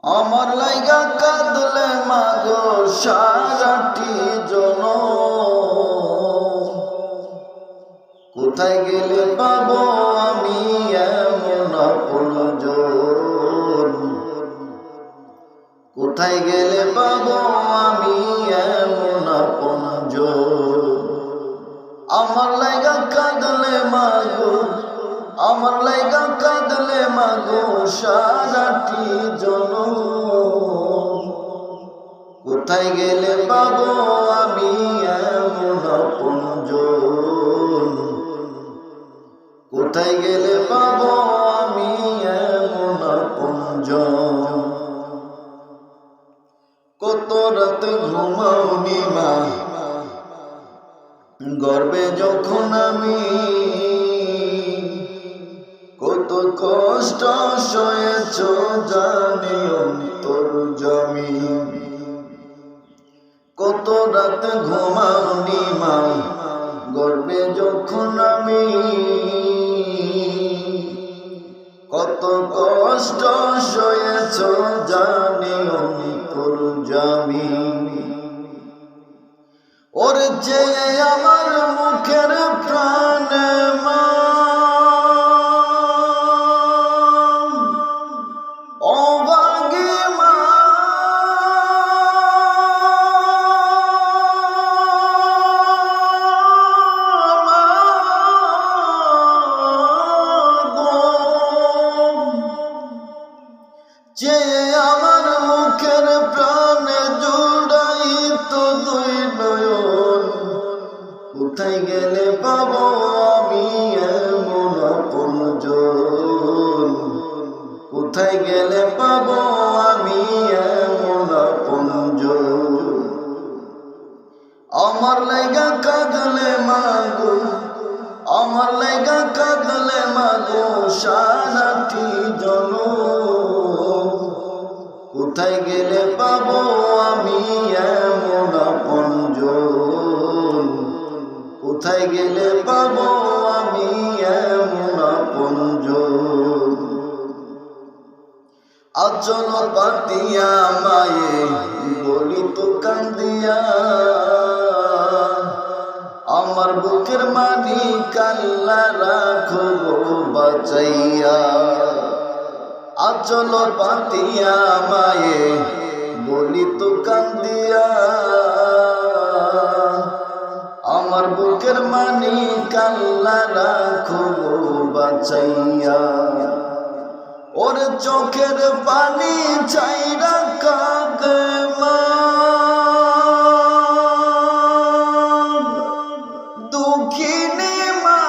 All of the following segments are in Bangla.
আমার লাইগা কাঁদলে মাগো সারাটি জনম, কোথায় গেলে পাবো আমি এমন আপনজন? কোথায় গেলে পাবো আমি এমন আপনজন? আমার লাইগা কাঁদলে মাগো, আমার লাইগা কাঁদলে মাগো সারাটি জনম, কোথায় গেলে পাবো আমি এমন আপনজন? কোথায় গেলে পাবো আমি এমন আপনজন? কত রাত ঘুমাওনি মা গর্বে যখন আমি, কত কষ্ট সয়েছ জানি অন্তর্যামী। কত রাত ঘুমাওনি মা গর্বে যখন আমি, কত কষ্ট সয়েছ জানি অন্তর্যামী। ওরে যে আমার মুখের প্রাণ মা, অভাগী মা, যে আমার মুখের প্রাণ জুড়াই তো দুই নয়ন, কোথায় গেলে পাবো আমি এমন আপনজন? কোথায় গেলে পাবো আমি এমন আপনজন? আমার লাইগা কাঁদলে মাগো, আমার লাইগা কাঁদলে মাগো সারাটি জনম, কোথায় গেলে পাবো আমি এমন আপনজন? কোথায় গেলে পাবো আমি এমন আপনজন? আচল পাতিয়া মায়ে বলি তো কান্দিয়া, আমার বুকের মানি কাল্লা রাখো বাঁচাইয়া। আচল পাতিয়া মায়ে বলি তো কান্দিয়া, আমার বুকের মানি কাল্লা রাখো বাঁচাইয়া। ওর চোখের পানি চাইরা কাঁদে মা, দুঃখিনী মা,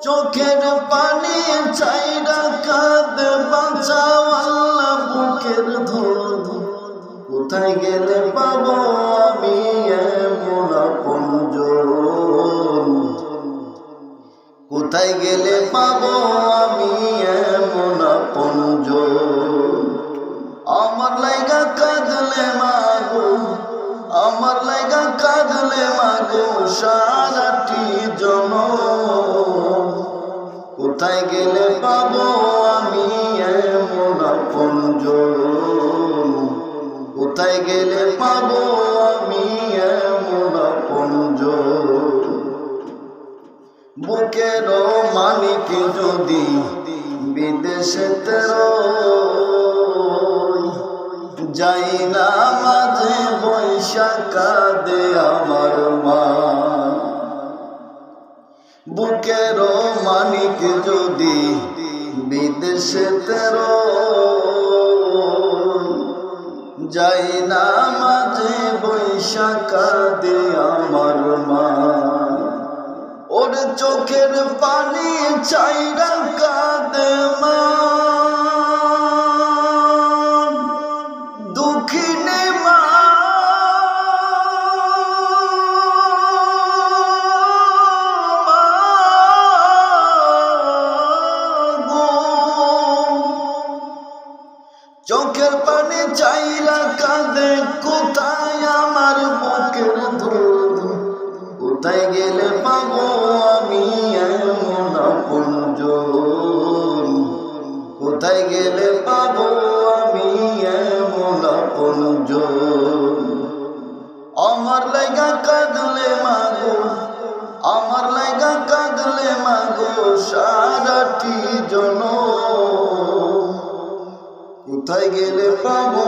চোখের পানি চাইরা কাঁদে বাঁচাও আল্লাহ বুকের ধোধ। কোথায় গেলে পাবো আমি এমন আপনজন? কোথায় গেলে পাবো আমি এমন আপনজন? আমার লাইগা কাঁদলে মাগো, আমার লাইগা কাঁদলে মাগো সারাটি জনম, কোথায় গেলে পাবো আমি এমন আপনজন? কোথায় গেলে পাবো আমি এমন আপনজন? বুকের মানিক যদি বিদেশেতে যাই না মাঝে বৈশাখ কাঁদে আমার মা। বুকের মানিক যদি বিদেশেতে যাই না মাঝে বৈশাখ কাঁদে আমার মা। ওর চোখের পানি চাইরা কাঁদে মা, দুঃখিনী মা, চোখের পানি চাইরা কাঁদে, কোথায় আমার বুকের ধোল? কোথায় গেলে পাবো আমি এমন আপনজন, কোথায় গেলে পাবো আমি এমন আপনজন। আমার লাইগা কাঁদলে মাগো, আমার লাইগা কাঁদলে মাগো সারাটি জনম, কোথায় গেলে পাবো